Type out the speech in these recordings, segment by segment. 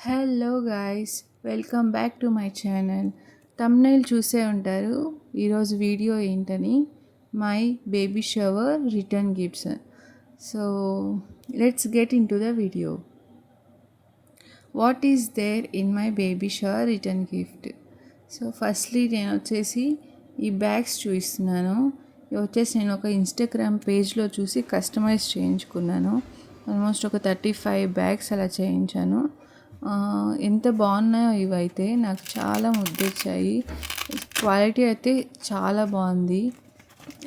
Hello guys, welcome back to my channel. Thumbnail చూసే ఉంటారు ఈరోజు వీడియో ఏంటని. My baby shower return gifts. So let's get into the video. What is there in my baby shower return gift? So firstly నేను వచ్చేసి ఈ bags చూపిస్తున్నాను. ఇవి వచ్చేసి నేను ఒక ఇన్స్టాగ్రామ్ పేజ్లో చూసి కస్టమైజ్ చేయించుకున్నాను. ఆల్మోస్ట్ ఒక 35 బ్యాగ్స్ అలా చేయించాను. ఎంత బాగున్నాయో ఇవైతే, నాకు చాలా ముద్దొచ్చాయి. క్వాలిటీ అయితే చాలా బాగుంది.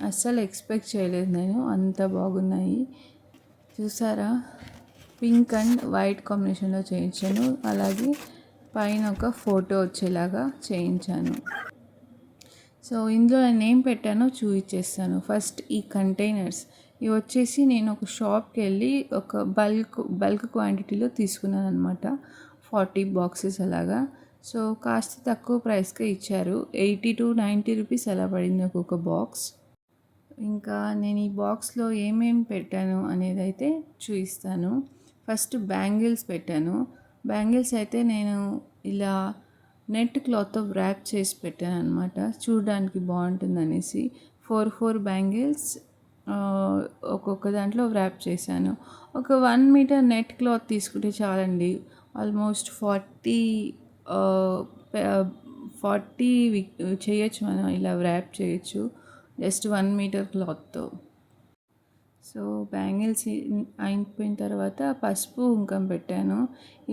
అస్సలు ఎక్స్పెక్ట్ చేయలేదు నేను, అంత బాగున్నాయి. చూసారా, పింక్ అండ్ వైట్ కాంబినేషన్లో చేయించాను. అలాగే పైన ఒక ఫోటో వచ్చేలాగా చేయించాను. సో ఇందులో నేను ఏం పెట్టానో చూపించేస్తాను. ఫస్ట్ ఈ కంటైనర్స్, ఇవి వచ్చేసి నేను ఒక షాప్కి వెళ్ళి ఒక బల్క్ క్వాంటిటీలో తీసుకున్నాను అనమాట. 40 బాక్సెస్ అలాగా. సో కాస్త తక్కువ ప్రైస్కే ఇచ్చారు. 80 to 90 రూపీస్ అలా పడింది ఒక్కొక్క బాక్స్. ఇంకా నేను ఈ బాక్స్లో ఏమేమి పెట్టాను అనేది అయితే చూపిస్తాను. ఫస్ట్ బ్యాంగిల్స్ పెట్టాను. బ్యాంగిల్స్ అయితే నేను ఇలా నెట్ క్లాత్తో ర్యాప్ చేసి పెట్టాను అనమాట, చూడడానికి బాగుంటుంది అనేసి. 4 బ్యాంగిల్స్ ఒక్కొక్క దాంట్లో ర్యాప్ చేశాను. ఒక 1 మీటర్ నెట్ క్లాత్ తీసుకుంటే చాలండి. ఆల్మోస్ట్ 40 చేయొచ్చు, మనం ఇలా ర్యాప్ చేయొచ్చు జస్ట్ 1 మీటర్ క్లాత్తో. సో బ్యాంగిల్స్ అయిపోయిన తర్వాత పసుపు కుంకం పెట్టాను.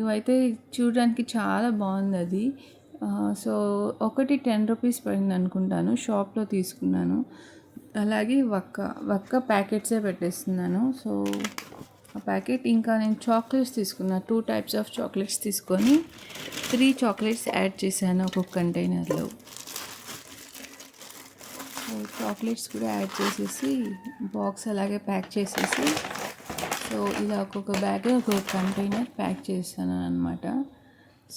ఇవైతే చూడడానికి చాలా బాగుంది అది. సో ఒకటి 10 రూపీస్ పడింది అనుకుంటాను, షాప్లో తీసుకున్నాను. అలాగే వక్క ప్యాకెట్సే పెట్టేస్తున్నాను. సో ఆ ప్యాకెట్, ఇంకా నేను చాక్లెట్స్ తీసుకున్నా. 2 టైప్స్ ఆఫ్ చాక్లెట్స్ తీసుకొని 3 చాక్లెట్స్ యాడ్ చేశాను ఒక్కొక్క కంటైనర్లో. సో చాక్లెట్స్ కూడా యాడ్ చేసేసి బాక్స్ అలాగే ప్యాక్ చేసేసి, సో ఇలా ఒక్కొక్క బ్యాగ్ ఒక్కొక్క కంటైనర్ ప్యాక్ చేశాను అనమాట.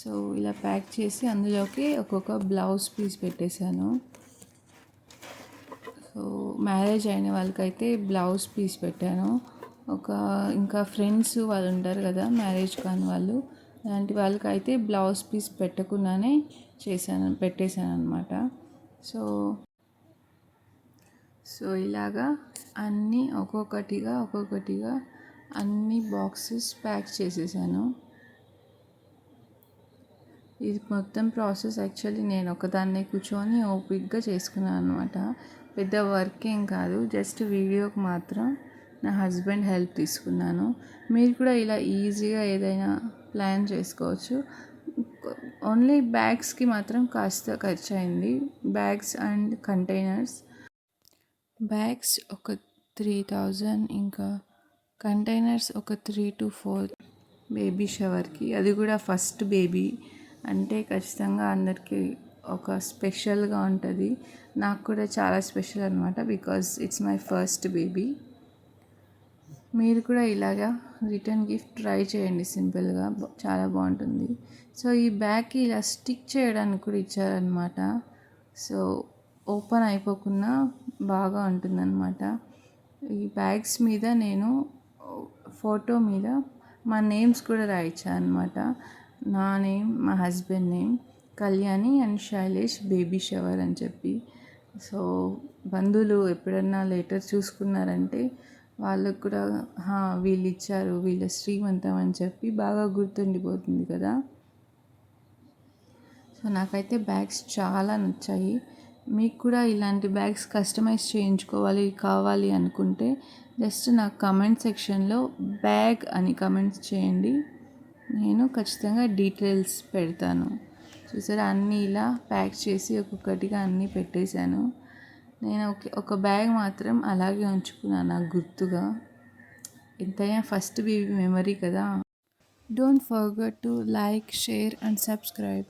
సో ఇలా ప్యాక్ చేసి అందులోకి ఒక్కొక్క బ్లౌజ్ పీస్ పెట్టేశాను. సో మ్యారేజ్ అయిన వాళ్ళకైతే బ్లౌజ్ పీస్ పెట్టాను. ఇంకా ఫ్రెండ్స్ వాళ్ళు ఉంటారు కదా, మ్యారేజ్ కాని వాళ్ళు, అలాంటి వాళ్ళకైతే బ్లౌజ్ పీస్ పెట్టకుండానే పెట్టేశాను అనమాట. సో ఇలాగా అన్నీ ఒక్కొక్కటిగా అన్ని బాక్సెస్ ప్యాక్ చేసేసాను. ఇది మొత్తం ప్రాసెస్ యాక్చువల్లీ నేను ఒకదాన్నే కూర్చొని ఓపిక్గా చేసుకున్నాను అనమాట. పెద్ద వర్క్ ఏం కాదు, జస్ట్ వీడియోకి మాత్రం నా హస్బెండ్ హెల్ప్ తీసుకున్నాను. మీరు కూడా ఇలా ఈజీగా ఏదైనా ప్లాన్ చేసుకోవచ్చు. ఓన్లీ బ్యాగ్స్కి మాత్రం కాస్త ఖర్చు అయింది. Bags and containers. బ్యాగ్స్ ఒక 3000, ఇంకా కంటైనర్స్ ఒక 3 to 4 బేబీ షవర్కి. అది కూడా ఫస్ట్ బేబీ అంటే ఖచ్చితంగా అందరికీ ఒక స్పెషల్గా ఉంటుంది. నాకు కూడా చాలా స్పెషల్ అనమాట, because it's my first baby. మీరు కూడా ఇలాగా రిటర్న్ గిఫ్ట్ ట్రై చేయండి, సింపుల్గా చాలా బాగుంటుంది. సో ఈ బ్యాగ్కి ఇలా స్టిక్ చేయడానికి కూడా ఇచ్చారనమాట. సో ఓపెన్ అయిపోకుండా బాగా ఉంటుందన్నమాట. ఈ బ్యాగ్స్ మీద నేను ఫోటో మీద మా నేమ్స్ కూడా రాయించాను అనమాట. నా నేమ్, మా husband name, Kalyani and Shailesh baby shower అని చెప్పి. సో బంధువులు ఎప్పుడన్నా లెటర్ చూసుకున్నారంటే వాళ్ళకు కూడా వీళ్ళు ఇచ్చారు, వీళ్ళ శ్రీమంతం అని చెప్పి బాగా గుర్తుండిపోతుంది కదా. సో నాకైతే బ్యాగ్స్ చాలా నచ్చాయి. మీకు కూడా ఇలాంటి బ్యాగ్స్ కస్టమైజ్ కావాలి అనుకుంటే జస్ట్ నాకు కమెంట్ సెక్షన్లో బ్యాగ్ అని కమెంట్స్ చేయండి, నేను ఖచ్చితంగా డీటెయిల్స్ పెడతాను. చూసారా, అన్నీ ఇలా ప్యాక్ చేసి ఒక్కొక్కటిగా అన్నీ పెట్టేశాను. నేను ఒక బ్యాగ్ మాత్రం అలాగే ఉంచుకున్నాను నాకు గుర్తుగా. ఎంతైనా ఫస్ట్ బేబీ మెమరీ కదా. Don't forget to like, share and subscribe.